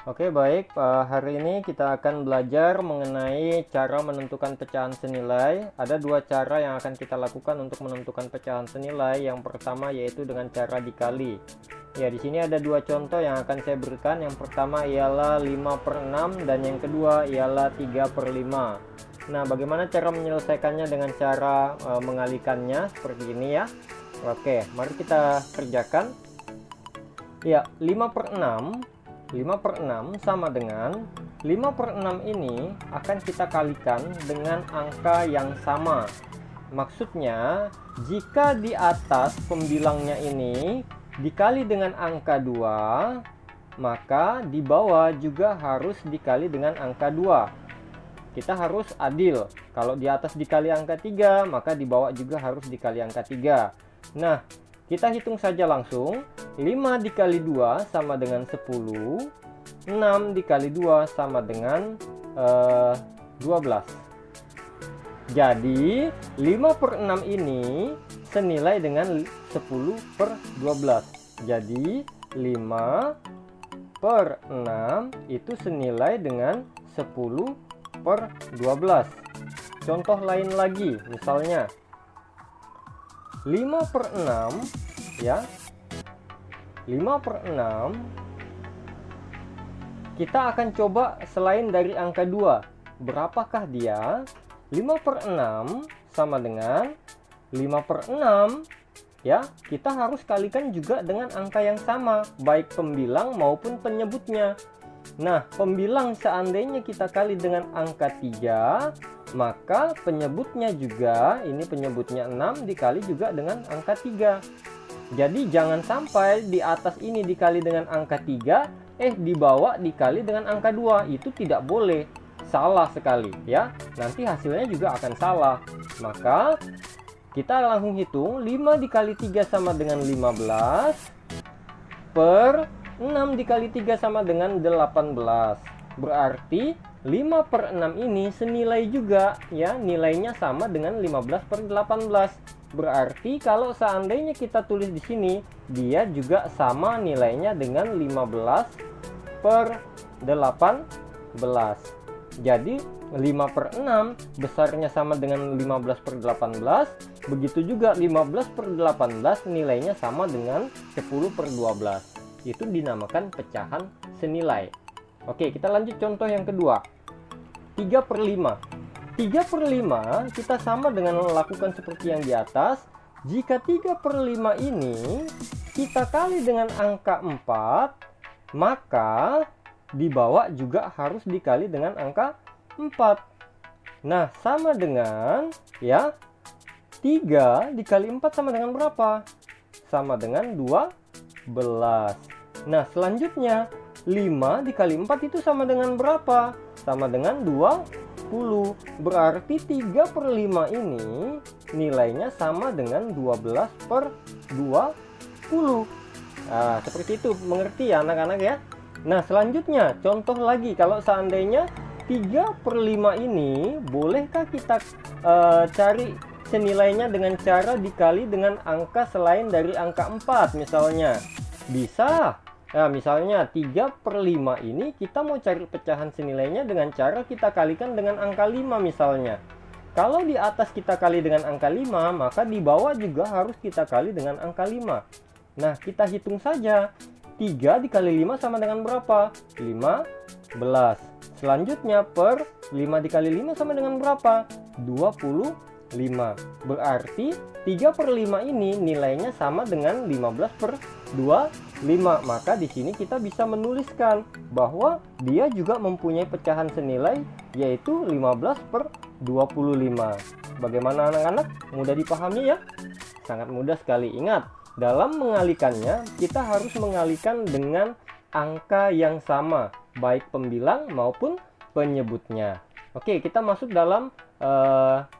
Oke, baik. Hari ini kita akan belajar mengenai cara menentukan pecahan senilai. Ada dua cara yang akan kita lakukan untuk menentukan pecahan senilai. Yang pertama yaitu dengan cara dikali. Ya, di sini ada dua contoh yang akan saya berikan. Yang pertama ialah 5/6 dan yang kedua ialah 3/5. Nah, bagaimana cara menyelesaikannya dengan cara mengalikannya seperti ini ya. Oke, mari kita kerjakan. Ya, 5/6 sama dengan 5/6 ini akan kita kalikan dengan angka yang sama. Maksudnya, jika di atas pembilangnya ini dikali dengan angka 2, maka di bawah juga harus dikali dengan angka 2. Kita harus adil. Kalau di atas dikali angka 3, maka di bawah juga harus dikali angka 3. Nah, kita hitung saja langsung. 5 dikali 2 sama dengan 10. 6 dikali 2 sama dengan 12. Jadi 5/6 ini senilai dengan 10/12. Jadi 5/6 itu senilai dengan 10/12. Contoh lain lagi, misalnya 5/6 ya. 5/6 kita akan coba selain dari angka 2. Berapakah dia? 5/6 sama dengan 5/6 ya. Kita harus kalikan juga dengan angka yang sama, baik pembilang maupun penyebutnya. Nah, pembilang seandainya kita kali dengan angka 3, maka penyebutnya juga, ini penyebutnya 6 dikali juga dengan angka 3. Jadi jangan sampai di atas ini dikali dengan angka 3, di bawah dikali dengan angka 2. Itu tidak boleh. Salah sekali ya. Nanti hasilnya juga akan salah. Maka kita langsung hitung 5 dikali 3 sama dengan 15 per 6 dikali 3 sama dengan 18. Berarti 5/6 ini senilai juga ya, nilainya sama dengan 15/18. Berarti kalau seandainya kita tulis di sini, dia juga sama nilainya dengan 15/18. Jadi 5/6 besarnya sama dengan 15/18. Begitu juga 15/18 nilainya sama dengan 10/12. Itu dinamakan pecahan senilai. Oke, kita lanjut contoh yang kedua. 3/5. 3/5 kita sama dengan melakukan seperti yang di atas. Jika 3/5 ini kita kali dengan angka 4, maka di bawah juga harus dikali dengan angka 4. Nah, sama dengan ya, 3 dikali 4 sama dengan berapa? Sama dengan 12. Nah, selanjutnya 5 dikali 4 itu sama dengan berapa? Sama dengan 20. Berarti 3/5 ini nilainya sama dengan 12/20. Nah, seperti itu. Mengerti ya anak-anak ya? Nah, selanjutnya contoh lagi. Kalau seandainya 3/5 ini, bolehkah kita cari senilainya dengan cara dikali dengan angka selain dari angka 4 misalnya? Bisa. Nah, misalnya 3/5 ini kita mau cari pecahan senilainya dengan cara kita kalikan dengan angka 5 misalnya. Kalau di atas kita kali dengan angka 5, maka di bawah juga harus kita kali dengan angka 5. Nah, kita hitung saja. 3 dikali 5 sama dengan berapa? 15. Selanjutnya per 5 dikali 5 sama dengan berapa? 25. Berarti 3/5 ini nilainya sama dengan 15/25. Maka di sini kita bisa menuliskan bahwa dia juga mempunyai pecahan senilai yaitu 15/25. Bagaimana anak-anak? Mudah dipahami ya? Sangat mudah sekali. Ingat, dalam mengalikannya kita harus mengalikan dengan angka yang sama, baik pembilang maupun penyebutnya. Oke, kita masuk dalam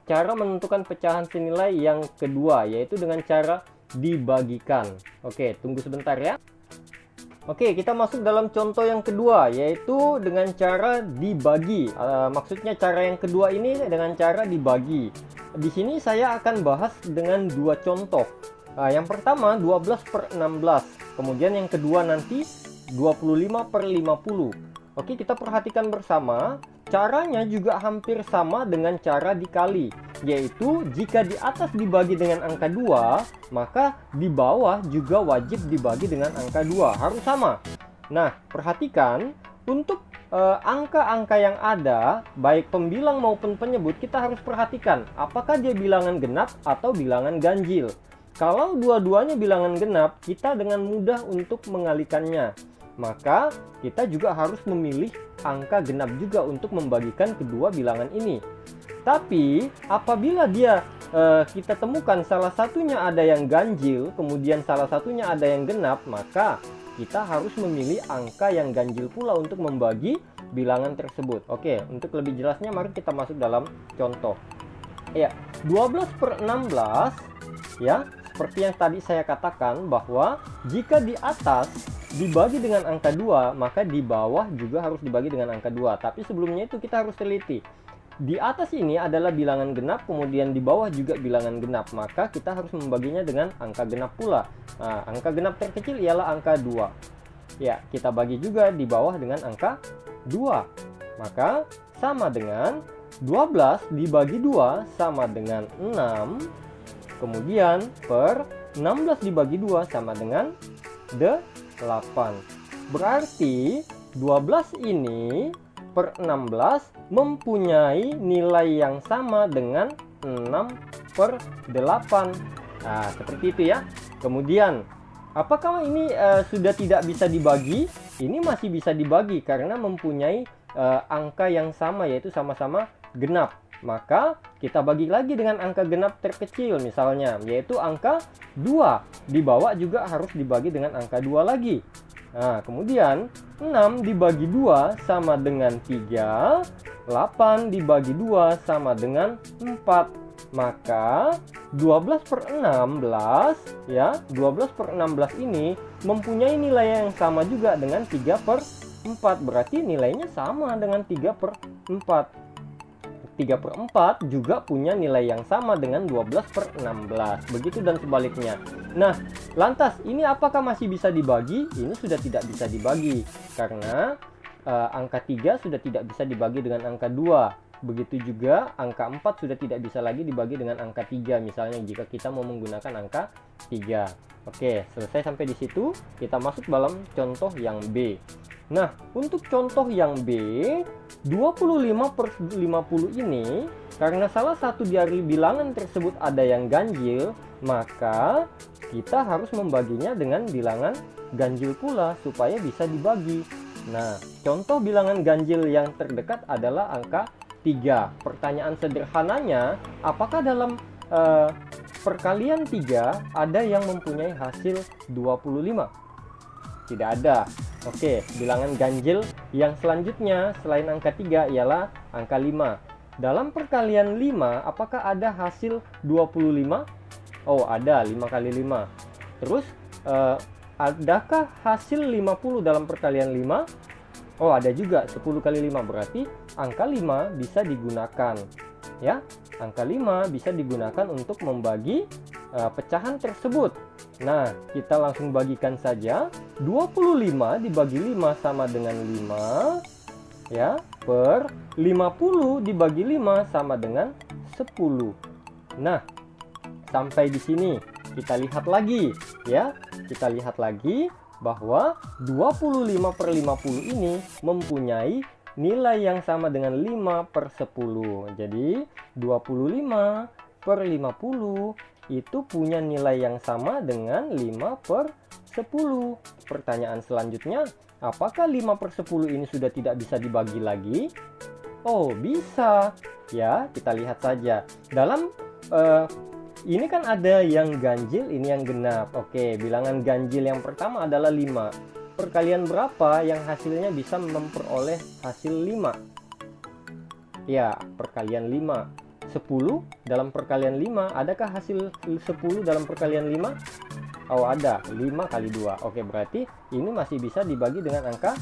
cara menentukan pecahan senilai yang kedua, yaitu dengan cara dibagikan. Oke, tunggu sebentar ya. Oke, kita masuk dalam contoh yang kedua, yaitu dengan cara dibagi. Maksudnya cara yang kedua ini dengan cara dibagi. Di sini saya akan bahas dengan dua contoh. Yang pertama 12/16. Kemudian yang kedua nanti 25 per 50. Oke, kita perhatikan bersama. Caranya juga hampir sama dengan cara dikali, yaitu jika di atas dibagi dengan angka 2, maka di bawah juga wajib dibagi dengan angka 2. Harus sama. Nah, perhatikan untuk angka-angka yang ada, baik pembilang maupun penyebut, kita harus perhatikan apakah dia bilangan genap atau bilangan ganjil. Kalau dua-duanya bilangan genap, kita dengan mudah untuk mengalikannya. Maka kita juga harus memilih angka genap juga untuk membagikan kedua bilangan ini. Tapi apabila kita temukan salah satunya ada yang ganjil, kemudian salah satunya ada yang genap, maka kita harus memilih angka yang ganjil pula untuk membagi bilangan tersebut. Oke, untuk lebih jelasnya mari kita masuk dalam contoh. Ya, 12 per 16, ya, seperti yang tadi saya katakan bahwa jika di atas dibagi dengan angka 2, maka di bawah juga harus dibagi dengan angka 2. Tapi sebelumnya itu kita harus teliti. Di atas ini adalah bilangan genap, kemudian di bawah juga bilangan genap. Maka kita harus membaginya dengan angka genap pula. Nah, angka genap terkecil ialah angka 2. Ya, kita bagi juga di bawah dengan angka 2. Maka sama dengan 12 dibagi 2 sama dengan 6. Kemudian per 16 dibagi 2 sama dengan 8. Berarti 12 ini per 16 mempunyai nilai yang sama dengan 6 per 8. Nah, seperti itu ya. Kemudian, apakah ini sudah tidak bisa dibagi? Ini masih bisa dibagi karena mempunyai angka yang sama, yaitu sama-sama genap. Maka kita bagi lagi dengan angka genap terkecil misalnya, yaitu angka 2. Dibawa juga harus dibagi dengan angka 2 lagi. Nah, kemudian 6 dibagi 2 sama dengan 3, 8 dibagi 2 sama dengan 4. Maka 12 per 16, ya, 12 per 16 ini mempunyai nilai yang sama juga dengan 3 per 4. Berarti nilainya sama dengan 3 per 4. 3 per 4 juga punya nilai yang sama dengan 12 per 16. Begitu dan sebaliknya. Nah, lantas ini apakah masih bisa dibagi? Ini sudah tidak bisa dibagi. Karena angka 3 sudah tidak bisa dibagi dengan angka 2. Begitu juga angka 4 sudah tidak bisa lagi dibagi dengan angka 3. Misalnya jika kita mau menggunakan angka 3. Oke, selesai sampai di situ. Kita masuk dalam contoh yang B. Nah, untuk contoh yang B, 25 per 50 ini, karena salah satu dari bilangan tersebut ada yang ganjil, maka kita harus membaginya dengan bilangan ganjil pula, supaya bisa dibagi. Nah, contoh bilangan ganjil yang terdekat adalah angka 3. Pertanyaan sederhananya, apakah dalam perkalian 3 ada yang mempunyai hasil 25? Tidak ada. Oke, bilangan ganjil yang selanjutnya selain angka 3 ialah angka 5. Dalam perkalian 5, apakah ada hasil 25? Oh, ada, 5 kali 5. Terus, adakah hasil 50 dalam perkalian 5? Oh, ada juga, 10 kali 5. Berarti angka 5 bisa digunakan. Ya, angka 5 bisa digunakan untuk membagi pecahan tersebut. Nah, kita langsung bagikan saja. 25 dibagi 5 sama dengan 5, ya, per 50 dibagi 5 sama dengan 10. Nah, sampai di sini kita lihat lagi, ya. Kita lihat lagi bahwa 25 per 50 ini mempunyai nilai yang sama dengan 5 per 10. Jadi 25 per 50 itu punya nilai yang sama dengan 5 per 10. Pertanyaan selanjutnya, apakah 5 per 10 ini sudah tidak bisa dibagi lagi? Oh, bisa. Ya, kita lihat saja. Dalam ini kan ada yang ganjil, ini yang genap. Oke, bilangan ganjil yang pertama adalah 5. Perkalian berapa yang hasilnya bisa memperoleh hasil 5? Ya, perkalian 5. 10 dalam perkalian 5, adakah hasil 10 dalam perkalian 5? Oh, ada, 5 kali 2. Oke, berarti ini masih bisa dibagi dengan angka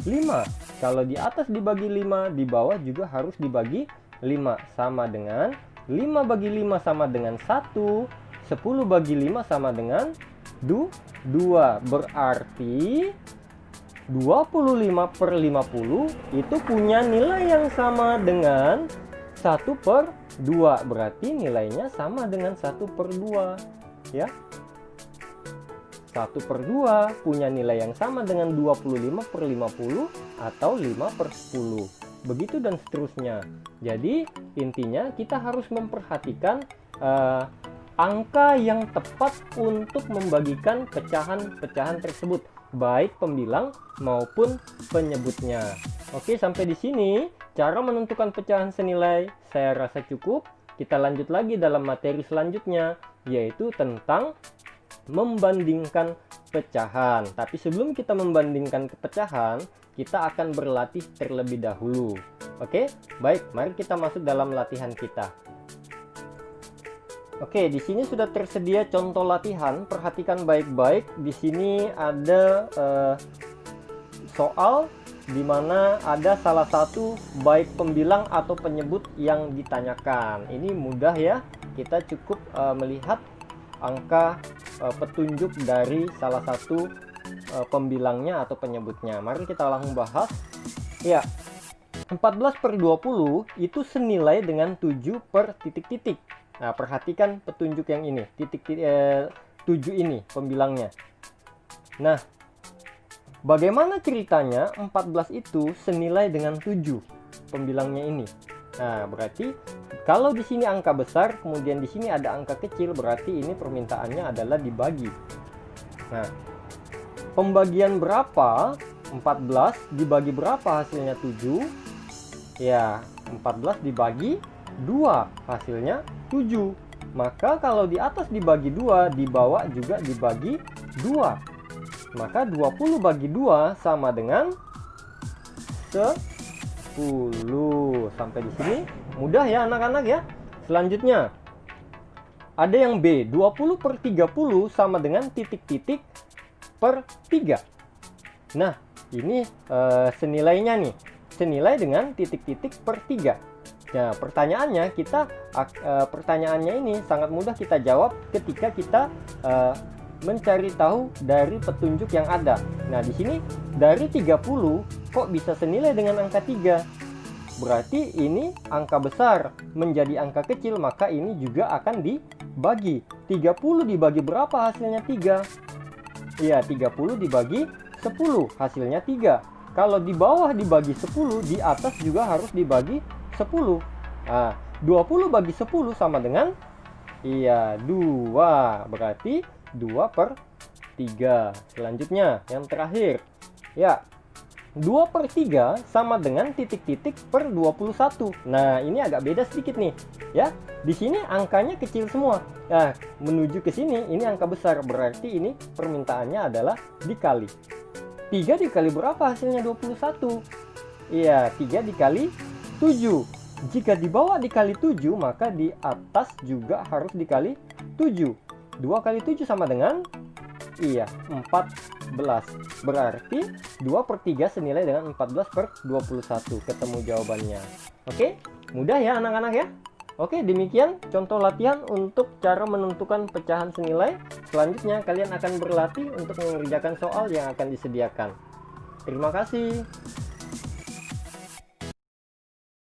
5. Kalau di atas dibagi 5, di bawah juga harus dibagi 5. Sama dengan 5 bagi 5 sama dengan 1, 10 bagi 5 sama dengan 2. Berarti 25/50 itu punya nilai yang sama dengan 1/2. Berarti nilainya sama dengan 1/2 ya. 1/2 punya nilai yang sama dengan 25/50 atau 5/10. Begitu dan seterusnya. Jadi intinya kita harus memperhatikan angka yang tepat untuk membagikan pecahan-pecahan tersebut, baik pembilang maupun penyebutnya. Oke, sampai di sini cara menentukan pecahan senilai saya rasa cukup. Kita lanjut lagi dalam materi selanjutnya, yaitu tentang membandingkan pecahan. Tapi sebelum kita membandingkan pecahan, kita akan berlatih terlebih dahulu. Oke, baik, mari kita masuk dalam latihan kita. Oke, di sini sudah tersedia contoh latihan. Perhatikan baik-baik. Di sini ada soal di mana ada salah satu baik pembilang atau penyebut yang ditanyakan. Ini mudah ya. Kita cukup melihat angka petunjuk dari salah satu pembilangnya atau penyebutnya. Mari kita langsung bahas. Ya, 14/20 itu senilai dengan 7 per titik-titik. Nah, perhatikan petunjuk yang ini, 7 ini pembilangnya. Nah, bagaimana ceritanya 14 itu senilai dengan 7 pembilangnya ini? Nah, berarti kalau di sini angka besar, kemudian di sini ada angka kecil, berarti ini permintaannya adalah dibagi. Nah, pembagian berapa? 14 dibagi berapa hasilnya 7? Ya, 14 dibagi 2 hasilnya 7. Maka kalau di atas dibagi 2, di bawah juga dibagi 2. Maka 20 bagi 2 sama dengan 10. Sampai di sini mudah ya anak-anak ya. Selanjutnya ada yang B, 20/30 sama dengan titik-titik per 3. Nah, ini senilainya nih. Senilai dengan titik-titik per 3. Nah, pertanyaannya ini sangat mudah kita jawab ketika kita mencari tahu dari petunjuk yang ada. Nah, di sini dari 30 kok bisa senilai dengan angka 3? Berarti ini angka besar menjadi angka kecil, maka ini juga akan dibagi. 30 dibagi berapa hasilnya 3? Iya, 30 dibagi 10 hasilnya 3. Kalau di bawah dibagi 10, di atas juga harus dibagi 10. Nah, 20 bagi 10 sama dengan 2. Berarti 2/3. Selanjutnya yang terakhir. Ya, 2/3 sama dengan titik-titik per 21. Nah, ini agak beda sedikit nih. Ya, di sini angkanya kecil semua. Nah, menuju ke sini ini angka besar. Berarti ini permintaannya adalah dikali. 3 dikali berapa hasilnya 21? Iya, 3 dikali 7. Jika di bawah dikali 7, maka di atas juga harus dikali 7. 2 kali 7 sama dengan 14. Berarti 2/3 senilai dengan 14/21. Ketemu jawabannya. Oke, mudah ya anak-anak ya. Oke, demikian contoh latihan untuk cara menentukan pecahan senilai. Selanjutnya kalian akan berlatih untuk mengerjakan soal yang akan disediakan. Terima kasih.